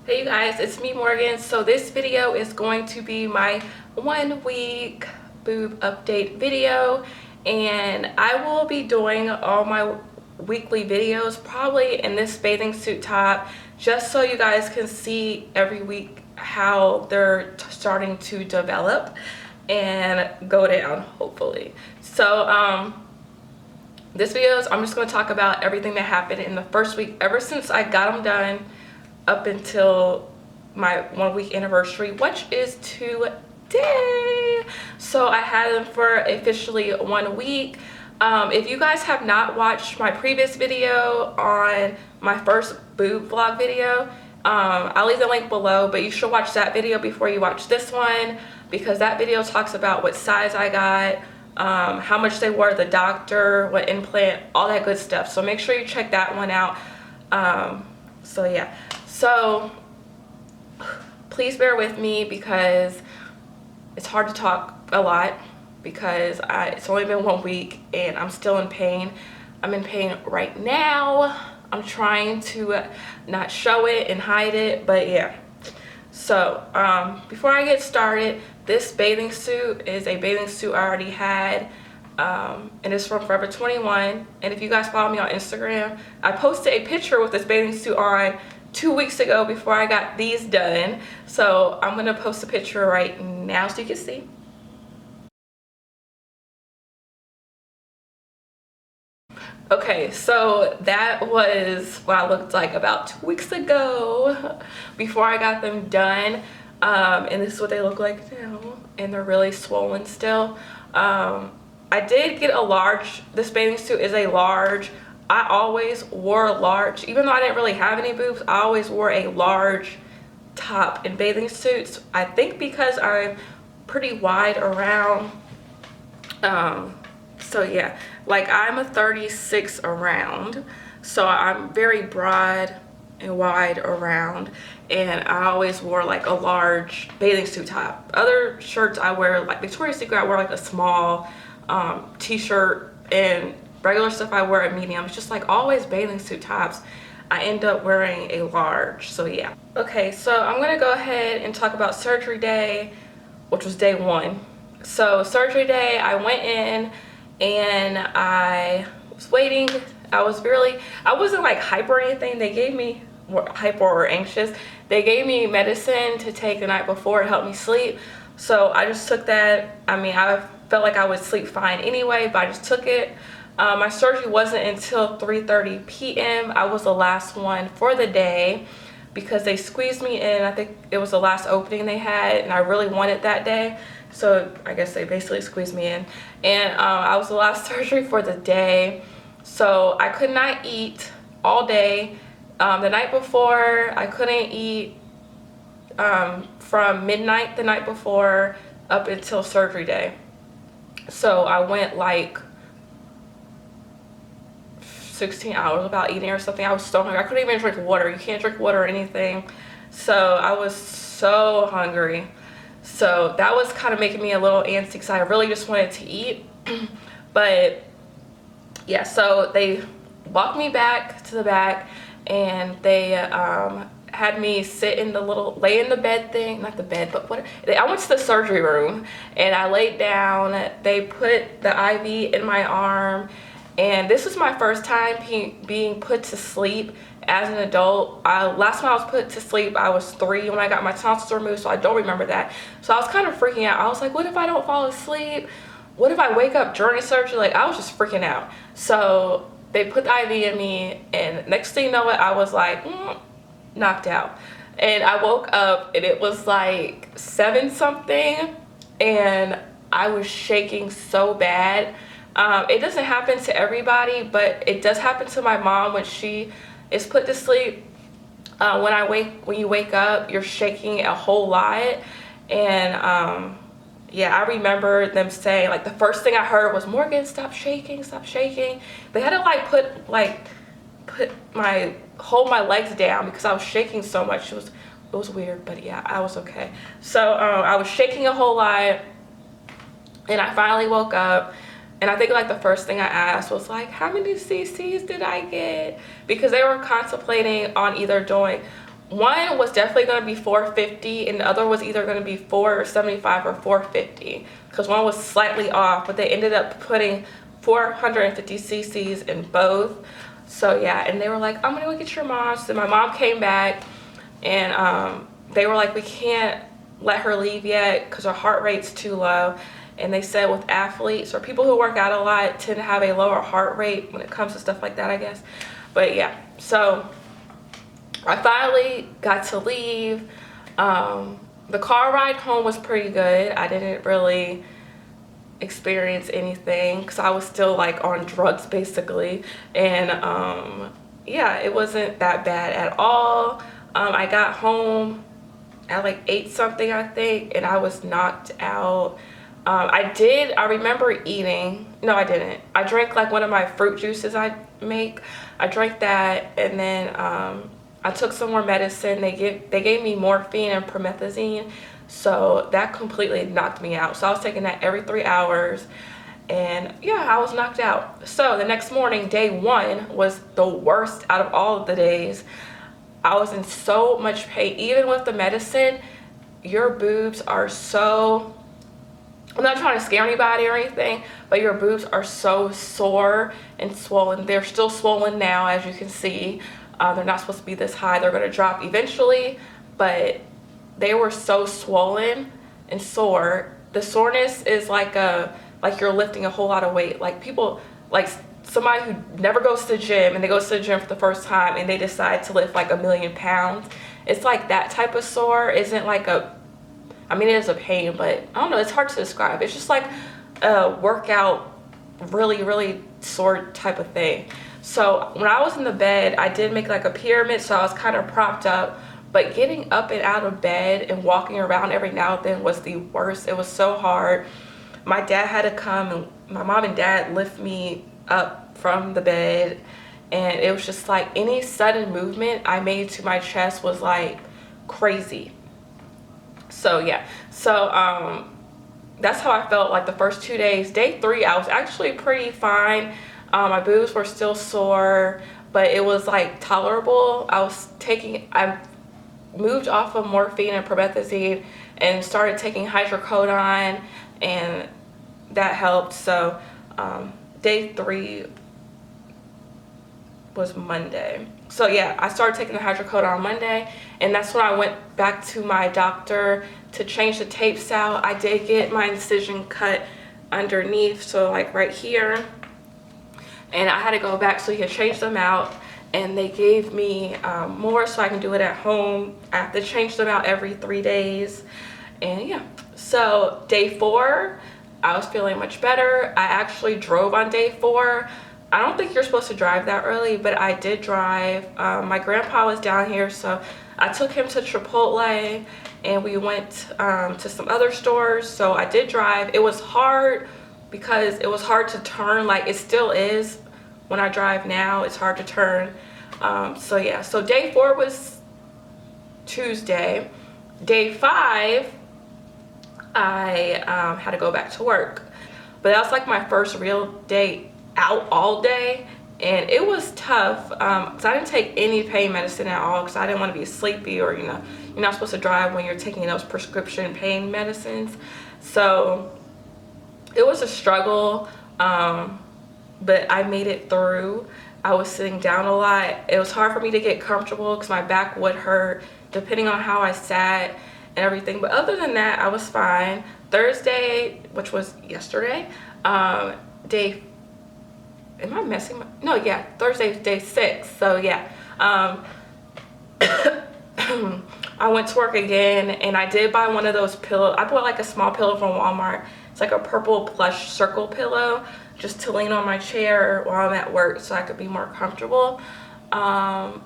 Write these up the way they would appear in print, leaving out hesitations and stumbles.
Hey you guys, it's me Morgan. So this video is going to be my 1 week boob update video, and I will be doing all my weekly videos probably in this bathing suit top, just so you guys can see every week how they're starting to develop and go down, hopefully. So this video is, I'm just going to talk about everything that happened in the first week ever since I got them done up until my 1 week anniversary, which is today. So I had them for officially 1 week. If you guys have not watched my previous video on my first boob vlog video, I'll leave the link below, but you should watch that video before you watch this one, because that video talks about what size I got, how much they were, the doctor, what implant, all that good stuff. So make sure you check that one out. So yeah, so please bear with me because it's hard to talk a lot, because it's only been 1 week and I'm still in pain. I'm in pain right now. I'm trying to not show it and hide it, but yeah. So before I get started, this bathing suit is a bathing suit I already had, and it's from Forever 21. And if you guys follow me on Instagram, I posted a picture with this bathing suit on 2 weeks ago before I got these done. So I'm gonna post a picture right now so you can see. Okay, so that was what I looked like about 2 weeks ago before I got them done. And this is what they look like now, and they're really swollen still. I did get a large. This bathing suit is a large. I always wore a large, even though I didn't really have any boobs. I always wore a large top in bathing suits. I think because I'm pretty wide around. So yeah, like I'm a 36 around, so I'm very broad and wide around, and I always wore like a large bathing suit top. Other shirts I wear, like Victoria's Secret, I wear like a small t-shirt, and regular stuff I wear a medium. It's just like always bathing suit tops, I end up wearing a large. So yeah. Okay, so I'm gonna go ahead and talk about surgery day, which was day 1. So surgery day, I went in and I was waiting. I wasn't like hyper or anything. They gave me hyper or anxious. They gave me medicine to take the night before to help me sleep. So I just took that. I mean, I felt like I would sleep fine anyway, but I just took it. My surgery wasn't until 3:30 p.m. I was the last one for the day because they squeezed me in. I think it was the last opening they had, and I really wanted that day. So I guess they basically squeezed me in. And I was the last surgery for the day. So I could not eat all day. The night before, I couldn't eat from midnight the night before up until surgery day. So I went like 16 hours without eating or something. I was so hungry. I couldn't even drink water. You can't drink water or anything. So I was so hungry. So that was kind of making me a little antsy because I really just wanted to eat. But yeah, so they walked me back to the back, and they had me sit in the lay in the bed thing, not the bed, but I went to the surgery room and I laid down. They put the IV in my arm, and this was my first time being put to sleep as an adult. Last time I was put to sleep, I was 3 when I got my tonsils removed, so I don't remember that. So I was kind of freaking out. I was like, what if I don't fall asleep? What if I wake up during surgery? Like, I was just freaking out. So they put the IV in me, and next thing you know, I was like knocked out. And I woke up and it was like 7 something, and I was shaking so bad. It doesn't happen to everybody, but it does happen to my mom when she is put to sleep. When you wake up, you're shaking a whole lot. And yeah, I remember them saying, like, the first thing I heard was, Morgan, stop shaking, stop shaking. They had to like hold my legs down because I was shaking so much. It was weird, but yeah, I was okay. So I was shaking a whole lot, and I finally woke up. And I think like the first thing I asked was like, how many cc's did I get? Because they were contemplating on either doing one was definitely going to be 450 and the other was either going to be 475 or 450, because one was slightly off, but they ended up putting 450 cc's in both. So yeah, and they were like, I'm gonna go get your mom. So my mom came back, and they were like, we can't let her leave yet because her heart rate's too low. And they said with athletes or people who work out a lot tend to have a lower heart rate when it comes to stuff like that, I guess. But yeah, so I finally got to leave. The car ride home was pretty good. I didn't really experience anything because I was still like on drugs basically, and yeah, it wasn't that bad at all. I got home at like 8 something I think, and I was knocked out. I remember eating, no I didn't, I drank like one of my fruit juices I make. I drank that, and then I took some more medicine. They gave me morphine and promethazine, so that completely knocked me out. So I was taking that every 3 hours, and yeah, I was knocked out. So the next morning, day 1 was the worst out of all of the days. I was in so much pain. Even with the medicine, your boobs are so, I'm not trying to scare anybody or anything, but your boobs are so sore and swollen. They're still swollen now, as you can see. They're not supposed to be this high. They're going to drop eventually, but they were so swollen and sore. The soreness is like you're lifting a whole lot of weight. Like people, like somebody who never goes to the gym and they go to the gym for the first time and they decide to lift like 1,000,000 pounds. It's like that type of sore. Isn't like I mean, it is a pain, but I don't know, it's hard to describe. It's just like a workout, really, really sore type of thing. So when I was in the bed, I did make like a pyramid, so I was kind of propped up, but getting up and out of bed and walking around every now and then was the worst. It was so hard. My dad had to come, and my mom and dad lift me up from the bed, and it was just like any sudden movement I made to my chest was like crazy. So yeah, so that's how I felt like the first 2 days. Day 3, I was actually pretty fine. My boobs were still sore, but it was like tolerable. I moved off of morphine and promethazine and started taking hydrocodone, and that helped. So day 3 was Monday. So yeah, I started taking the hydrocodone on Monday, and that's when I went back to my doctor to change the tapes out. I did get my incision cut underneath, so like right here, and I had to go back so he could change them out, and they gave me more so I can do it at home. I have to change them out every 3 days, and yeah. So day 4, I was feeling much better. I actually drove on day 4. I don't think you're supposed to drive that early, but I did drive. My grandpa was down here, so I took him to Chipotle, and we went to some other stores. So I did drive. It was hard because it was hard to turn, like it still is when I drive now. It's hard to turn. So yeah, so day 4 was Tuesday. Day 5, I had to go back to work, but that was like my first real day out all day, and it was tough because I didn't take any pain medicine at all because I didn't want to be sleepy, or you know, you're not supposed to drive when you're taking those prescription pain medicines. So it was a struggle, but I made it through. I was sitting down a lot. It was hard for me to get comfortable because my back would hurt depending on how I sat and everything, but other than that, I was fine. Thursday, which was yesterday, day, am I messing my, no, yeah, Thursday's day 6. So yeah, I went to work again, and I did buy one of those pillows. I bought like a small pillow from Walmart. It's like a purple plush circle pillow, just to lean on my chair while I'm at work so I could be more comfortable. And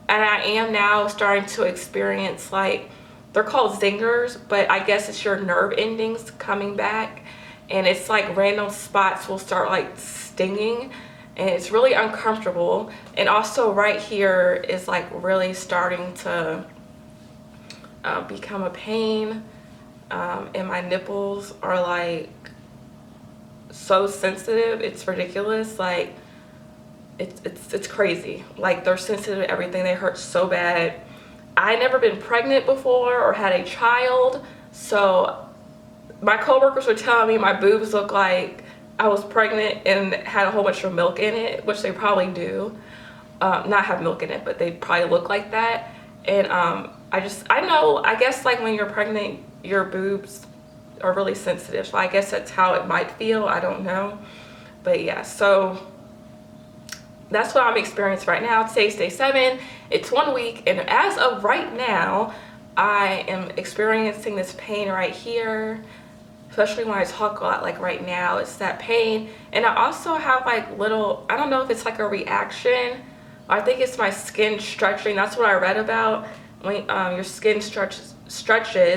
I am now starting to experience, like, they're called zingers, but I guess it's your nerve endings coming back, and it's like random spots will start like stinging, and it's really uncomfortable. And also right here is like really starting to become a pain, and my nipples are like so sensitive, it's ridiculous. Like it's crazy. Like they're sensitive to everything. They hurt so bad. I never been pregnant before or had a child, so my coworkers were telling me my boobs look like I was pregnant and had a whole bunch of milk in it, which they probably do. Not have milk in it, but they probably look like that. And I guess like when you're pregnant, your boobs are really sensitive, so I guess that's how it might feel. I don't know, but yeah, so that's what I'm experiencing right now. Today's day 7. It's 1 week, and as of right now, I am experiencing this pain right here, especially when I talk a lot. Like right now, it's that pain. And I also have like little, I don't know if it's like a reaction. I think it's my skin stretching. That's what I read about. When your skin stretches,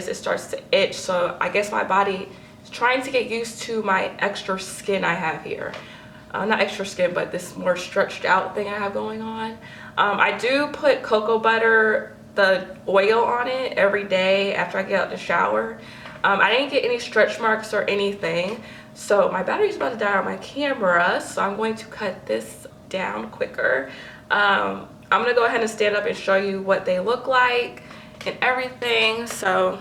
it starts to itch. So I guess my body is trying to get used to my extra skin I have here. Not extra skin, but this more stretched out thing I have going on. I do put cocoa butter, the oil on it every day after I get out the shower. I didn't get any stretch marks or anything. So my battery's about to die on my camera, so I'm going to cut this down quicker. I'm gonna go ahead and stand up and show you what they look like and everything. So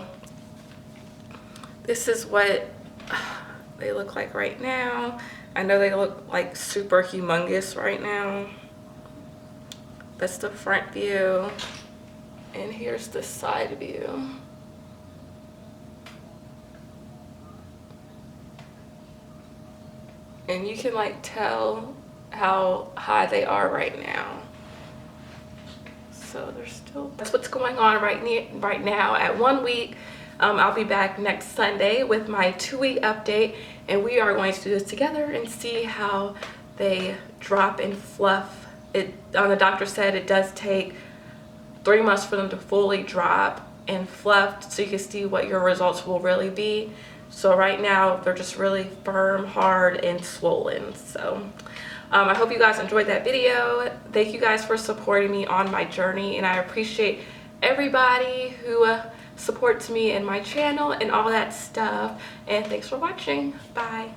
this is what they look like right now. I know they look like super humongous right now. That's the front view, and here's the side view. And you can like tell how high they are right now. So they're still, that's what's going on right now at 1 week. I'll be back next Sunday with my 2-week update, and we are going to do this together and see how they drop and fluff. The doctor said it does take 3 months for them to fully drop and fluff, so you can see what your results will really be. So right now they're just really firm, hard, and swollen. So I hope you guys enjoyed that video. Thank you guys for supporting me on my journey, and I appreciate everybody who supports me and my channel and all that stuff. And thanks for watching. Bye.